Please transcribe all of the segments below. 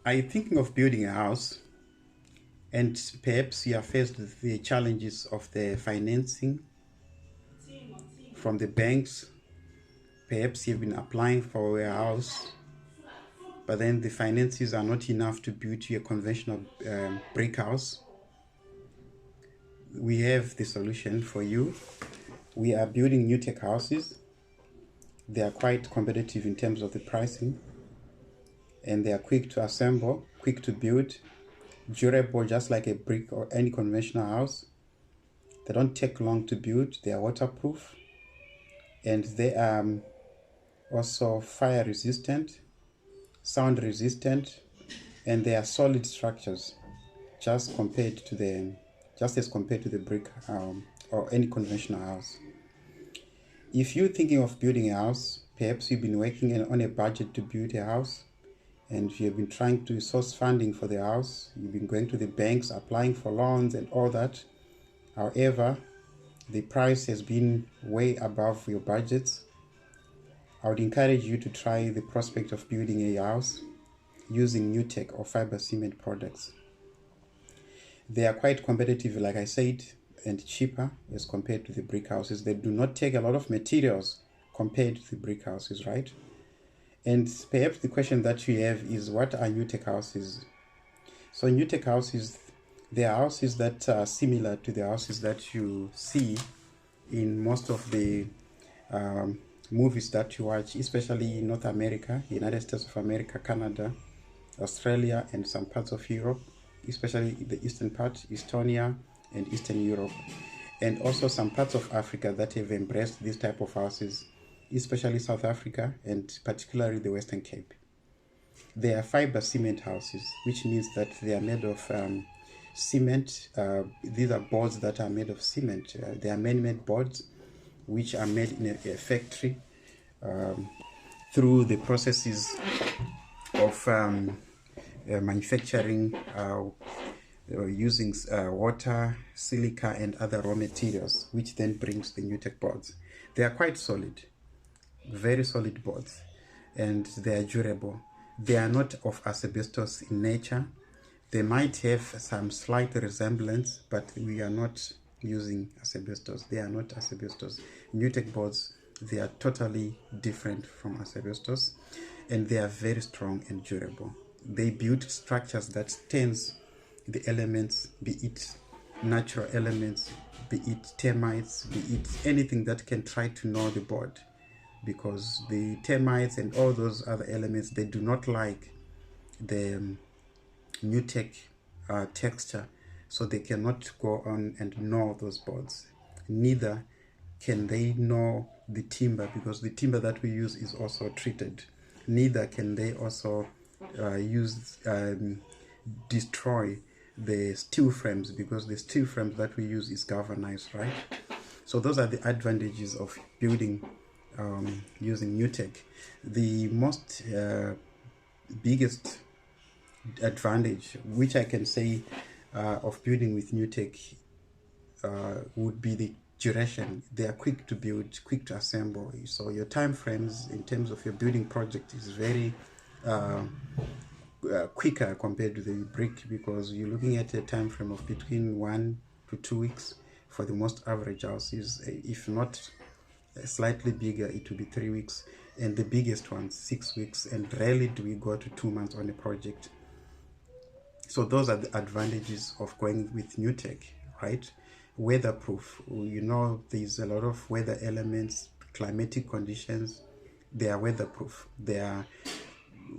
Are you thinking of building a house and perhaps you are faced with the challenges of the financing from the banks? Perhaps you've been applying for a house, but then the finances are not enough to build you a conventional brick house. We have the solution for you. We are building Nutec houses. They are quite competitive in terms of the pricing, and they are quick to assemble, quick to build, durable just like a brick or any conventional house. They don't take long to build. They are waterproof, and they are also fire resistant, sound resistant, and they are solid structures just as compared to the brick or any conventional house. If you're thinking of building a house, perhaps you've been working on a budget to build a house, and you've been trying to source funding for the house. You've been going to the banks, applying for loans and all that. However, the price has been way above your budgets. I would encourage you to try the prospect of building a house using Nutec or fiber cement products. They are quite competitive, like I said, and cheaper as compared to the brick houses. They do not take a lot of materials compared to the brick houses, right? And perhaps the question that you have is, what are Nutec houses? So Nutec houses, they are houses that are similar to the houses that you see in most of the movies that you watch, especially in North America, United States of America, Canada, Australia, and some parts of Europe, especially the eastern part, Estonia and Eastern Europe, and also some parts of Africa that have embraced this type of houses, especially South Africa and particularly the Western Cape. They are fiber cement houses, which means that they are made of cement. These are boards that are made of cement. They are man-made boards which are made in a factory through the processes of manufacturing using water, silica, and other raw materials, which then brings the Nutec boards. They are quite solid, very solid boards, and they are durable. They are not of asbestos in nature. They might have some slight resemblance, but we are not using asbestos. They are not asbestos. Nutec boards, they are totally different from asbestos, and they are very strong and durable. They build structures that stands the elements, be it natural elements, be it termites, be it anything that can try to gnaw the board, because the termites and all those other elements, they do not like the Nutec texture, so they cannot go on and gnaw those boards. Neither can they gnaw the timber, because the timber that we use is also treated. Neither can they also destroy the steel frames, because the steel frames that we use is galvanized, right? So those are the advantages of building using Nutec. The most biggest advantage, which I can say of building with Nutec, would be the duration. They are quick to build, quick to assemble. So your time frames in terms of your building project is very quicker compared to the brick, because you're looking at a time frame of between 1 to 2 weeks for the most average houses. If not slightly bigger, it will be 3 weeks, and the biggest ones 6 weeks, and rarely do we go to 2 months on a project. So those are the advantages of going with Nutec, right? Weatherproof. You know, there's a lot of weather elements, climatic conditions. They are weatherproof. They are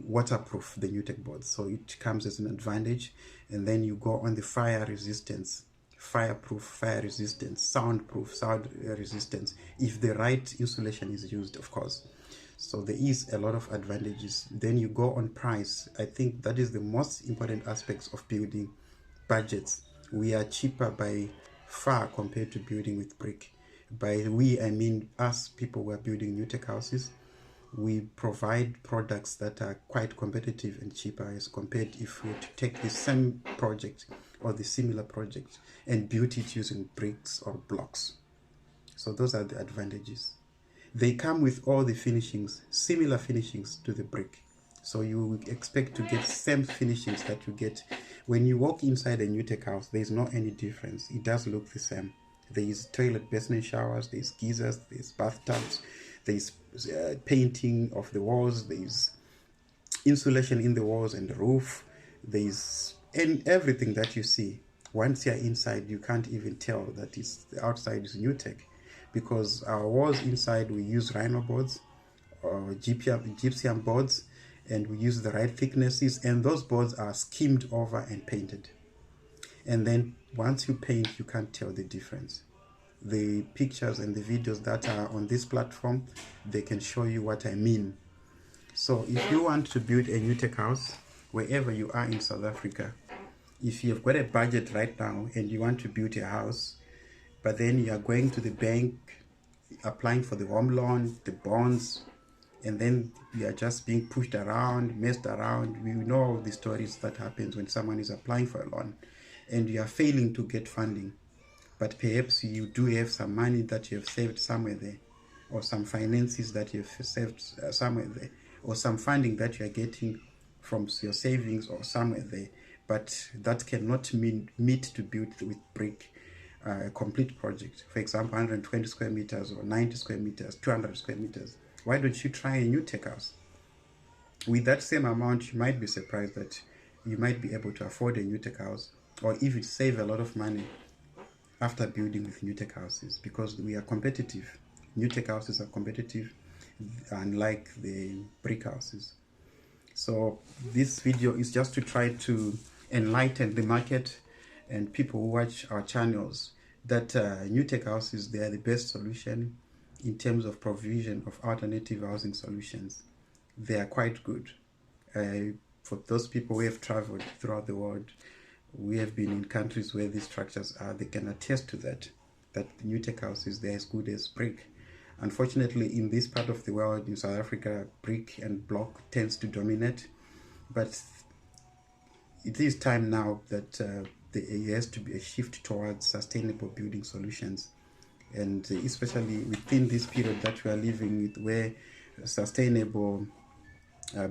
waterproof, the Nutec boards. So it comes as an advantage. And then you go on the fire resistance, fireproof, fire resistance, soundproof, sound resistance, if the right insulation is used, of course. So there is a lot of advantages. Then you go on price. I think that is the most important aspects of building budgets. We are cheaper by far compared to building with brick. By we, I mean us people who are building Nutec houses. We provide products that are quite competitive and cheaper as compared if we were to take the same project or the similar project and build it using bricks or blocks. So those are the advantages. They come with all the finishings, similar finishings to the brick. So you expect to get same finishings that you get when you walk inside a Nutec house. There is no any difference. It does look the same. There is toilet, basin, showers. There is geysers. There is bathtubs. There is painting of the walls. There is insulation in the walls and the roof. There is everything that you see. Once you're inside, you can't even tell that it's the outside is Nutec, because our walls inside we use rhino boards or gypsum boards, and we use the right thicknesses, and those boards are skimmed over and painted. And then once you paint, you can't tell the difference. The pictures and the videos that are on this platform, they can show you what I mean. So if you want to build a Nutec house wherever you are in South Africa, if you've got a budget right now and you want to build a house, but then you are going to the bank, applying for the home loan, the bonds, and then you are just being pushed around, messed around. We know the stories that happens when someone is applying for a loan and you are failing to get funding. But perhaps you do have some money that you have saved somewhere there, or some finances that you have saved somewhere there, or some funding that you are getting from your savings or somewhere there. But that cannot meet to build with brick a complete project. For example, 120 square meters or 90 square meters, 200 square meters. Why don't you try a Nutec house? With that same amount, you might be surprised that you might be able to afford a Nutec house, or even save a lot of money after building with Nutec houses, because we are competitive. Nutec houses are competitive, unlike the brick houses. So this video is just to try to enlighten the market and people who watch our channels that Nutec houses, they are the best solution in terms of provision of alternative housing solutions. They are quite good. For those people who have traveled throughout the world, we have been in countries where these structures are, they can attest to that Nutec houses, they're as good as brick. Unfortunately, in this part of the world, in South Africa, brick and block tends to dominate. But it is time now that there has to be a shift towards sustainable building solutions. And especially within this period that we are living with, where sustainable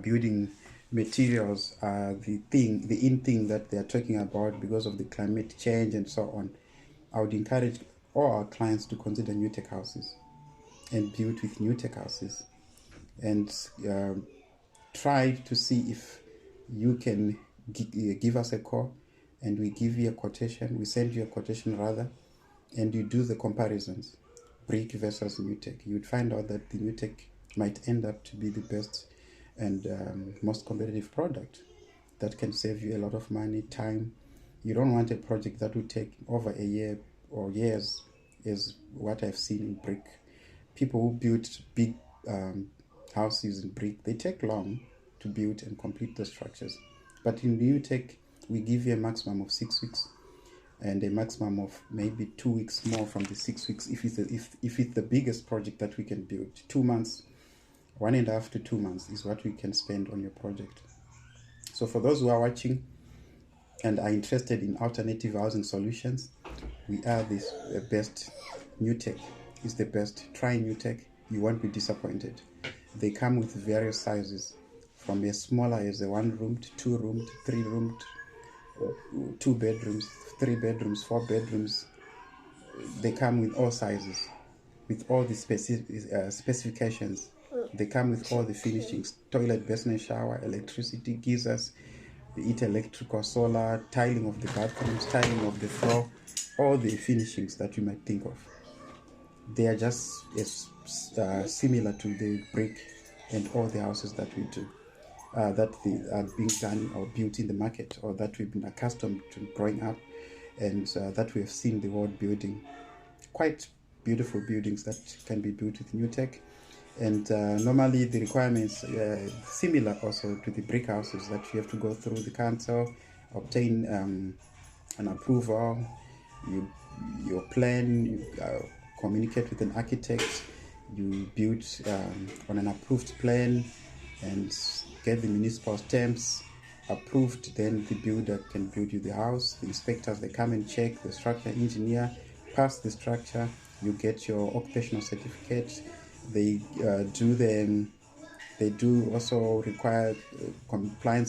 building materials are the in thing that they are talking about because of the climate change and so on, I would encourage all our clients to consider Nutec houses and build with Nutec houses, and try to see if you can give us a call, and we give you a quotation. We send you a quotation rather, and you do the comparisons, brick versus Nutec. You would find out that the Nutec might end up to be the best and most competitive product that can save you a lot of money, time. You don't want a project that would take over a year or years, is what I've seen in brick. People who build big houses in brick, they take long to build and complete the structures. But in Nutec, we give you a maximum of 6 weeks and a maximum of maybe 2 weeks more from the 6 weeks if it's the biggest project that we can build. 2 months, 1.5 to 2 months is what we can spend on your project. So for those who are watching and are interested in alternative housing solutions, we are this best. Nutec is the best. Try Nutec, you won't be disappointed. They come with various sizes, from as smaller as a 1-roomed, 2-roomed, 3-roomed, 2 bedrooms, 3 bedrooms, 4 bedrooms. They come with all sizes, with all the specifications. They come with all the finishings: toilet, basin, shower, electricity, geysers, electrical, solar, tiling of the bathrooms, tiling of the floor, all the finishings that you might think of. They are just as similar to the brick and all the houses that we do, that they are being done or built in the market, or that we've been accustomed to growing up, and that we have seen the world building. Quite beautiful buildings that can be built with Nutec. And normally the requirements similar also to the brick houses, that you have to go through the council, obtain an approval, your plan, you communicate with an architect, you build on an approved plan and get the municipal stamps approved. Then the builder can build you the house. The inspectors, they come and check. The structure engineer pass the structure. You get your occupational certificate. They do the They do also require compliance